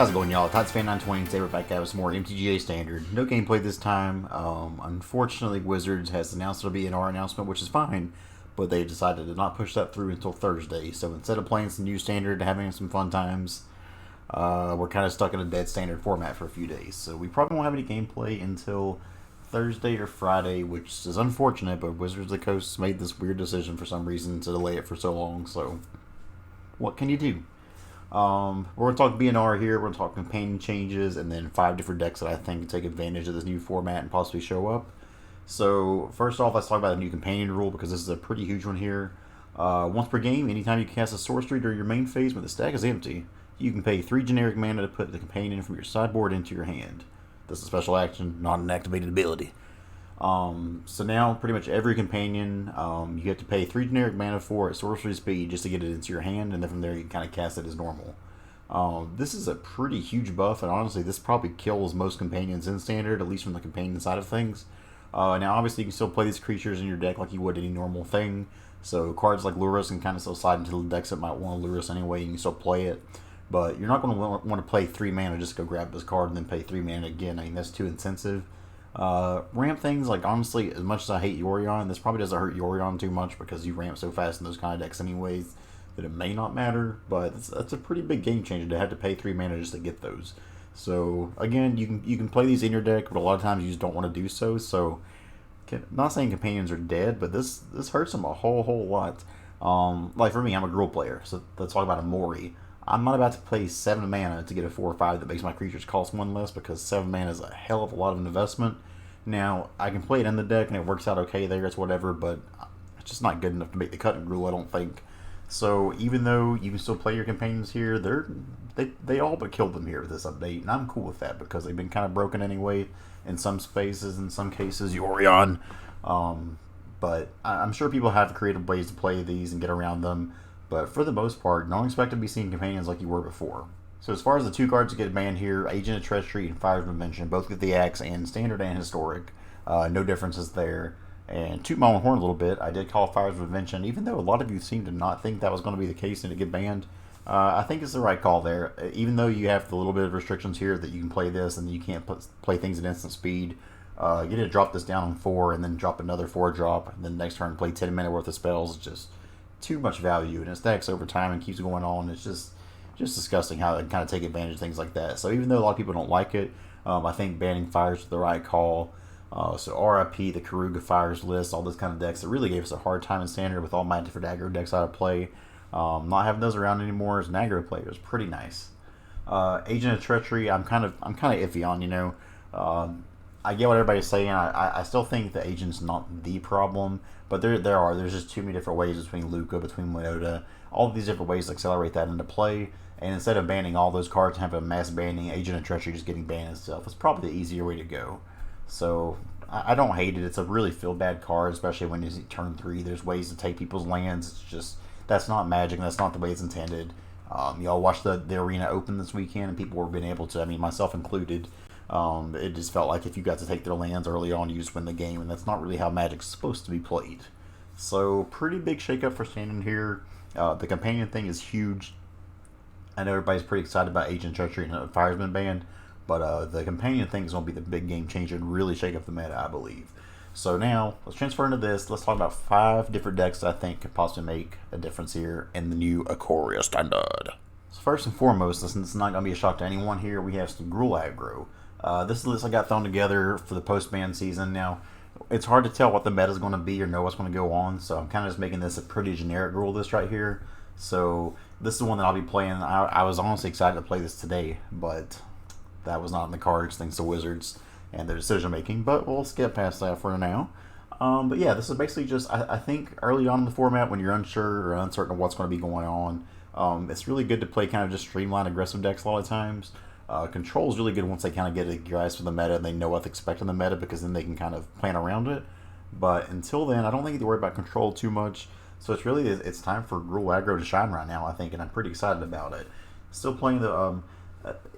How's it going, y'all? TotsFan920, today we're back out with some more MTGA Standard. No gameplay this time. Unfortunately, Wizards has announced it'll be an R announcement, which is fine, but they decided to not push that through until Thursday. So instead of playing some new Standard and having some fun times, we're kind of stuck in a dead Standard format for a few days. So we probably won't have any gameplay until Thursday or Friday, which is unfortunate, but Wizards of the Coast made this weird decision for some reason to delay it for so long, so what can you do? We're going to talk BNR here, we're going to talk companion changes, and then 5 different decks that I think take advantage of this new format and possibly show up. So, first off, let's talk about the new companion rule, because this is a pretty huge one here. Once per game, anytime you cast a sorcery during your main phase when the stack is empty, you can pay 3 generic mana to put the companion from your sideboard into your hand. This is a special action, not an activated ability. So now, pretty much every companion, you have to pay 3 generic mana for at sorcery speed just to get it into your hand, and then from there you can kind of cast it as normal. This is a pretty huge buff, and honestly, this probably kills most companions in Standard, at least from the companion side of things. Now, obviously, you can still play these creatures in your deck like you would any normal thing, so cards like Lure Us can kind of still slide into the decks that might want to lure us anyway, and you can still play it. But you're not going to want to play 3 mana just to go grab this card and then pay 3 mana again. I mean, that's too intensive. Ramp things, like, honestly, as much as I hate Yorion, this probably doesn't hurt Yorion too much because you ramp so fast in those kind of decks anyways that it may not matter, but that's a pretty big game changer to have to pay 3 mana just to get those. So, again, you can play these in your deck, but a lot of times you just don't want to do so, so I'm not saying companions are dead, but this hurts them a whole lot. Like, for me, I'm a Gruul player, so let's talk about a Mori. I'm not about to pay 7 mana to get a 4 or 5 that makes my creatures cost 1 less, because 7 mana is a hell of a lot of an investment. Now, I can play it in the deck and it works out okay there, it's whatever, but it's just not good enough to make the cut in Gruul, I don't think. So even though you can still play your companions here, they all but killed them here with this update, and I'm cool with that because they've been kind of broken anyway in some spaces, in some cases, Yorion. But I'm sure people have creative ways to play these and get around them. But for the most part, don't expect to be seeing companions like you were before. So as far as the 2 cards that get banned here, Agent of Treachery and Fires of Invention, both get the Axe and Standard and Historic. No differences there. And toot my own horn a little bit, I did call Fires of Invention, even though a lot of you seem to not think that was going to be the case and to get banned. I think it's the right call there. Even though you have the little bit of restrictions here that you can play this and you can't play things at instant speed, you need to drop this down on 4 and then drop another 4 drop, and then next turn play 10 minute worth of spells. It's just too much value, and it stacks over time and keeps going on. It's just disgusting how it kind of take advantage of things like that. So even though a lot of people don't like it, I think banning Fires is the right call. So RIP, the Karuga Fires list, all those kind of decks that really gave us a hard time in Standard with all my different aggro decks out of play. Not having those around anymore as an aggro player is pretty nice. Agent of Treachery, I'm kind of iffy on. I get what everybody's saying. I still think the agent's not the problem, but there's just too many different ways between Luca, between Winota, all of these different ways to accelerate that into play. And instead of banning all those cards and having a mass banning, Agent of Treachery just getting banned itself is probably the easier way to go. So I don't hate it. It's a really feel bad card, especially when it's turn 3. There's ways to take people's lands. It's just, that's not Magic, and that's not the way it's intended. Y'all watched the arena open this weekend, and people were being able to, I mean, myself included. It just felt like if you got to take their lands early on, you just win the game, and that's not really how Magic's supposed to be played. So, pretty big shakeup for Standard here. The companion thing is huge. I know everybody's pretty excited about Agent Treachery and Fire's banned, but the companion thing is going to be the big game changer and really shake up the meta, I believe. So now, let's transfer into this. Let's talk about 5 different decks that I think could possibly make a difference here in the new Ikoria Standard. So first and foremost, since it's not going to be a shock to anyone here, we have some Gruul aggro. This is the list I got thrown together for the post-ban season. Now, it's hard to tell what the meta is going to be or know what's going to go on, so I'm kind of just making this a pretty generic Gruul list right here. So this is the one that I'll be playing. I was honestly excited to play this today, but that was not in the cards thanks to Wizards and their decision making, but we'll skip past that for now. But yeah, this is basically just, I think early on in the format when you're unsure or uncertain of what's going to be going on, it's really good to play kind of just streamlined aggressive decks a lot of times. Control is really good once they kind of get a grasp of the meta and they know what to expect in the meta, because then they can kind of plan around it. But until then, I don't think you have to worry about control too much. So it's time for Gruul aggro to shine right now, I think, and I'm pretty excited about it. Still playing the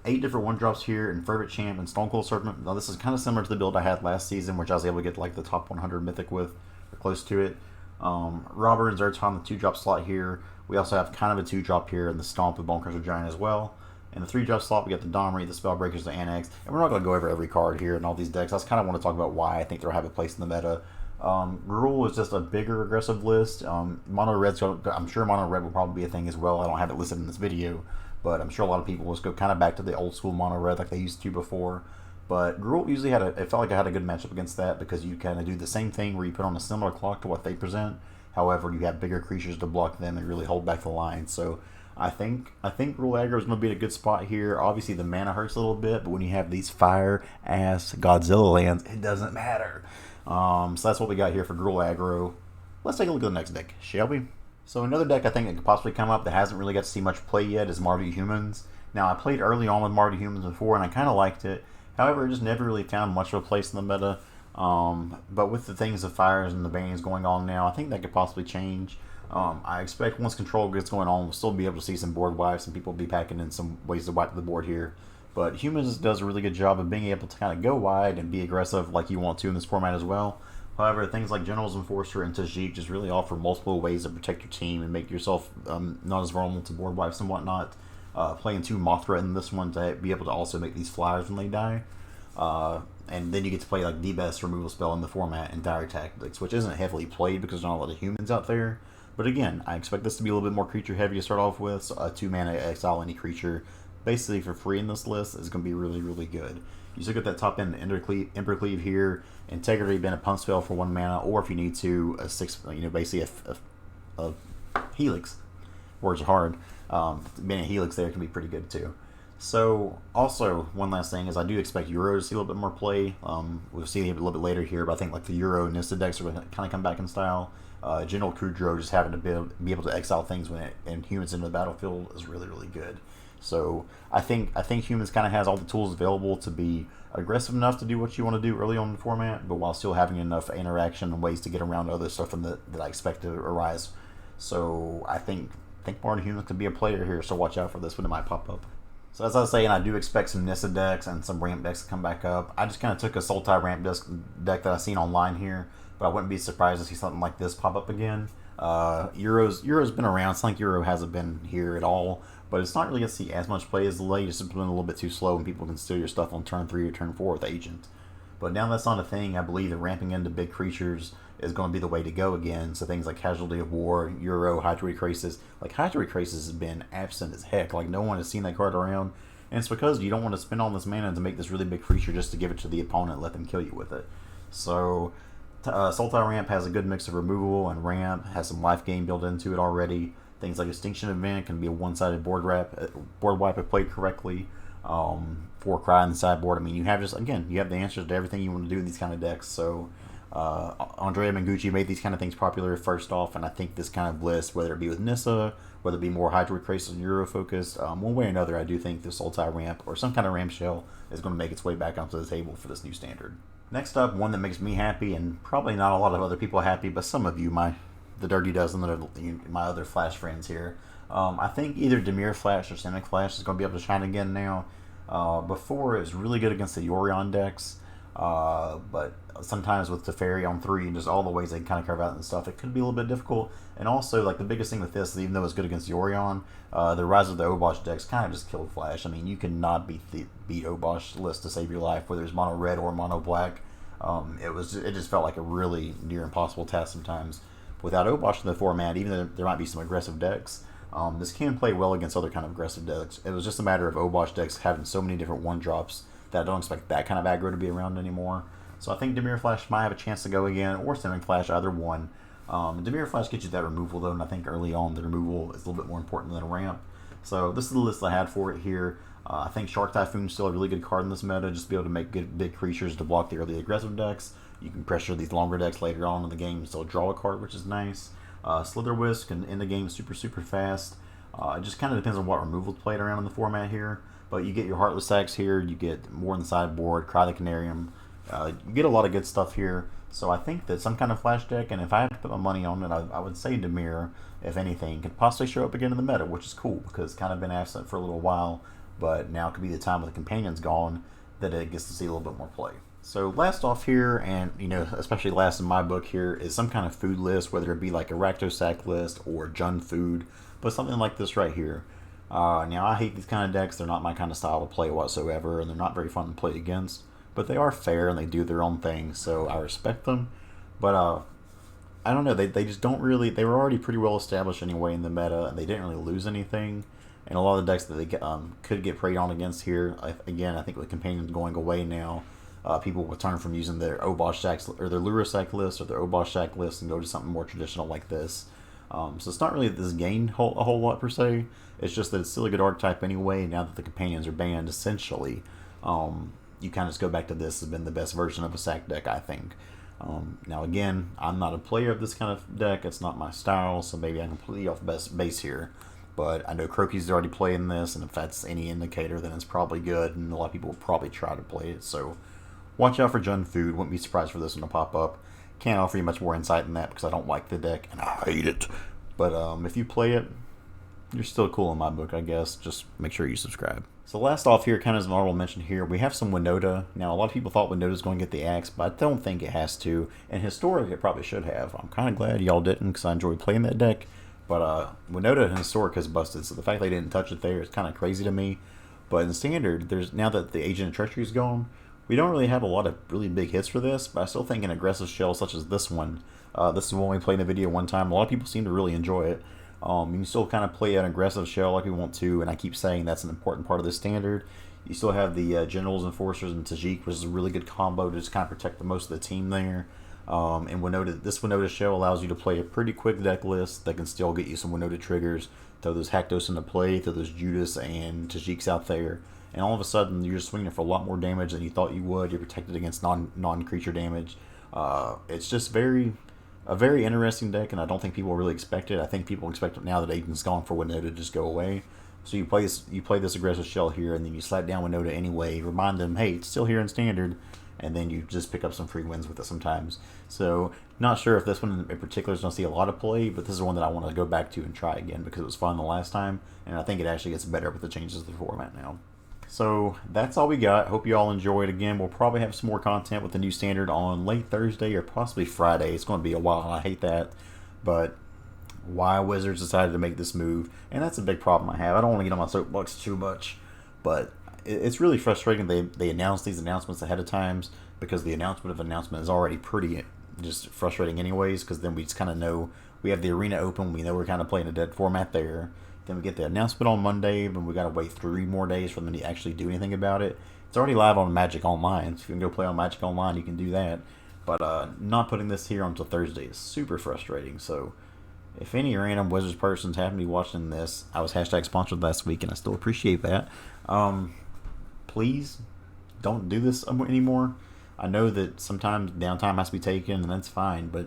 8 different 1-drops here in Fervent Champion and Stonecoil Serpent. Now this is kind of similar to the build I had last season, which I was able to get like the top 100 Mythic with, or close to it. Robber and Zhur-Taa on the 2-drop slot here. We also have kind of a 2-drop here in the Stomp with Bonecrusher Giant as well. In the 3-drop slot, we got the Dimir, the Spellbreakers, the Annex, and we're not going to go over every card here and all these decks. I just kind of want to talk about why I think they'll have a place in the meta. Gruul is just a bigger aggressive list. Mono Red's, I'm sure Mono Red will probably be a thing as well. I don't have it listed in this video, but I'm sure a lot of people will just go kind of back to the old school Mono Red like they used to before. But Gruul usually it felt like I had a good matchup against that because you kind of do the same thing where you put on a similar clock to what they present. However, you have bigger creatures to block them and really hold back the line. So I think Gruul aggro is going to be in a good spot here. Obviously, the mana hurts a little bit, but when you have these fire-ass Godzilla lands, it doesn't matter. So that's what we got here for Gruul aggro. Let's take a look at the next deck, shall we? So another deck I think that could possibly come up that hasn't really got to see much play yet is Mardu Humans. Now, I played early on with Mardu Humans before, and I kind of liked it. However, it just never really found much of a place in the meta. But with the things of fires and the bannings going on now, I think that could possibly change. I expect once control gets going on, we'll still be able to see some board wipes and people will be packing in some ways to wipe the board here. But Humans does a really good job of being able to kind of go wide and be aggressive like you want to in this format as well. However, things like General's Enforcer and Tajik just really offer multiple ways to protect your team and make yourself not as vulnerable to board wipes and whatnot. Playing 2 Mothra in this one to be able to also make these flyers when they die. And then you get to play like the best removal spell in the format in Dire Tactics, which isn't heavily played because there's not a lot of humans out there. But again, I expect this to be a little bit more creature heavy to start off with. So 2 mana exile any creature basically for free in this list is going to be really, really good. You still get that top end Embercleave here, Integrity being a pump spell for 1 mana, or if you need to, a 6, basically a Helix. Words are hard. Being a Helix there can be pretty good too. So, also, one last thing is I do expect Euro to see a little bit more play. We'll see it a little bit later here, but I think like the Euro Nissa decks are going to kind of come back in style. General Kudro just having to be able to exile things and humans into the battlefield is really, really good. So I think Humans kind of has all the tools available to be aggressive enough to do what you want to do early on in the format, but while still having enough interaction and ways to get around other stuff that I expect to arise. So I think Mardu Humans could be a player here, so watch out for this when it might pop up. So as I was saying, I do expect some Nissa decks and some ramp decks to come back up. I just kind of took a Sultai ramp deck that I've seen online here, but I wouldn't be surprised to see something like this pop up again. Euro's been around. It's like Euro hasn't been here at all, but it's not really going to see as much play as the late. It's just been a little bit too slow, and people can steal your stuff on turn 3 or turn 4 with Agent. But now that's not a thing. I believe that ramping into big creatures is going to be the way to go again. So things like Casualty of War, Euro, Hydroid Crisis. Like Hydroid Crisis has been absent as heck. Like no one has seen that card around. And it's because you don't want to spend all this mana to make this really big creature just to give it to the opponent and let them kill you with it. So Sultai Ramp has a good mix of removal and ramp, has some life gain built into it already. Things like Extinction Event can be a one-sided board wipe if played correctly. 4 Cry in the sideboard. I mean, you have you have the answers to everything you want to do in these kind of decks. So Andrea Mengucci made these kind of things popular first off, and I think this kind of list, whether it be with Nissa, whether it be more Hydroid Crisis and Euro focused, one way or another, I do think the Sultai Ramp or some kind of ramp shell is going to make its way back onto the table for this new standard. Next up, one that makes me happy, and probably not a lot of other people happy, but some of you, the Dirty Dozen that are my other Flash friends here. I think either Dimir Flash or Simic Flash is going to be able to shine again now. Before, it was really good against the Yorion decks, but sometimes with Teferi on 3 and just all the ways they can kind of carve out and stuff, it could be a little bit difficult. And also, like the biggest thing with this is even though it's good against Yorion, the Rise of the Obosh decks kind of just killed Flash. I mean, you cannot beat Obosh list to save your life, whether it's mono red or mono black. It just felt like a really near impossible task sometimes. Without Obosh in the format, even though there might be some aggressive decks, this can play well against other kind of aggressive decks. It was just a matter of Obosh decks having so many different 1-drops that I don't expect that kind of aggro to be around anymore. So I think Dimir Flash might have a chance to go again, or Simic Flash, either one. Dimir Flash gets you that removal though, and I think early on the removal is a little bit more important than a ramp. So this is the list I had for it here. I think Shark Typhoon is still a really good card in this meta, just to be able to make good big creatures to block the early aggressive decks. You can pressure these longer decks later on in the game and still draw a card, which is nice. Slitherwisp can end the game super fast. It just kind of depends on what removal's played around in the format here. But you get your Heartless Axe here, you get more in the sideboard, Cry the Canarium. You get a lot of good stuff here. So I think that some kind of Flash deck, and if I had to put my money on it, I would say Dimir, if anything, could possibly show up again in the meta, which is cool because it's kind of been absent for a little while. But now could be the time when the Companion's gone that it gets to see a little bit more play. So last off here, and especially last in my book here, is some kind of food list, whether it be like a Rakdos Sack list or Jund food, but something like this right here. Now, I hate these kind of decks. They're not my kind of style to play whatsoever, and they're not very fun to play against. But they are fair, and they do their own thing, so I respect them. But I don't know. They just don't really... They were already pretty well established anyway in the meta, and they didn't really lose anything. And a lot of the decks that they could get preyed on against here, again, I think with Companions going away now, people will turn from using their Obosh stacks or their Lura stack list or their Obosh stack list and go to something more traditional like this. So it's not really that this gained a whole lot per se. It's just that it's still a good archetype anyway. Now that the Companions are banned, essentially, you kind of just go back to this as been the best version of a sack deck, I think. Now again, I'm not a player of this kind of deck. It's not my style, so maybe I'm completely off base here. But I know Croaky's already playing this, and if that's any indicator, then it's probably good, and a lot of people will probably try to play it. So watch out for Jun Food. Wouldn't be surprised for this one to pop up. Can't offer you much more insight than that because I don't like the deck, and I hate it. But if you play it, you're still cool in my book, I guess. Just make sure you subscribe. So last off here, kind of as Marvel mentioned here, we have some Winota. Now, a lot of people thought Winota's going to get the axe, but I don't think it has to. And historically, it probably should have. I'm kind of glad y'all didn't because I enjoyed playing that deck. But Winota and Historic has busted, so the fact they didn't touch it there is kind of crazy to me. But in Standard, now that the Agent of Treachery is gone, we don't really have a lot of really big hits for this, but I still think an aggressive shell such as this one, this is one we played in a video one time, a lot of people seem to really enjoy it. You can still kind of play an aggressive shell like we want to, and I keep saying that's an important part of the Standard. You still have the Generals, Enforcers, and Tajik, which is a really good combo to just kind of protect the most of the team there. And this Winota shell allows you to play a pretty quick deck list that can still get you some Winota triggers, throw those Haktos into play, throw those Judas and Tajiks out there, and all of a sudden you're just swinging for a lot more damage than you thought you would. You're protected against non-creature damage. It's just a very interesting deck, and I don't think people really expect it. I think people expect it now that Agent's gone for Winota to just go away. So you play this aggressive shell here, and then you slap down Winota anyway. Remind them, hey, it's still here in Standard, and then you just pick up some free wins with it sometimes. So not sure if this one in particular is going to see a lot of play, but this is one that I want to go back to and try again because it was fun the last time, and I think it actually gets better with the changes to the format now. So that's all we got. Hope you all enjoyed. Again, we'll probably have some more content with the new Standard on late Thursday or possibly Friday. It's going to be a while. I hate that, but why Wizards decided to make this move, and that's a big problem I have. I don't want to get on my soapbox too much, but it's really frustrating they announce these announcements ahead of times, because the announcement is already pretty just frustrating anyways, because then we just kind of know we have the arena open, we know we're kind of playing a dead format there. Then we get the announcement on Monday, but we got to wait 3 more days for them to actually do anything about it. It's already live on Magic Online, so if you can go play on Magic Online, you can do that. But not putting this here until Thursday is super frustrating. So if any random Wizards persons happen to be watching this, I was hashtag sponsored last week, and I still appreciate that. Please don't do this anymore. I know that sometimes downtime has to be taken, and that's fine, but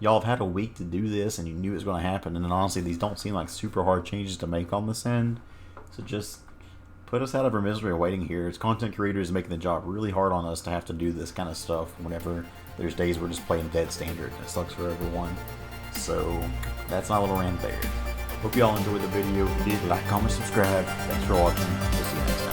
y'all have had a week to do this, and you knew it was going to happen, and then honestly, these don't seem like super hard changes to make on this end, so just put us out of our misery waiting here. As content creators, making the job really hard on us to have to do this kind of stuff whenever there's days we're just playing dead Standard. It sucks for everyone. So that's my little rant there. Hope you all enjoyed the video. If you did, like, comment, subscribe. Thanks for watching. We'll see you next time.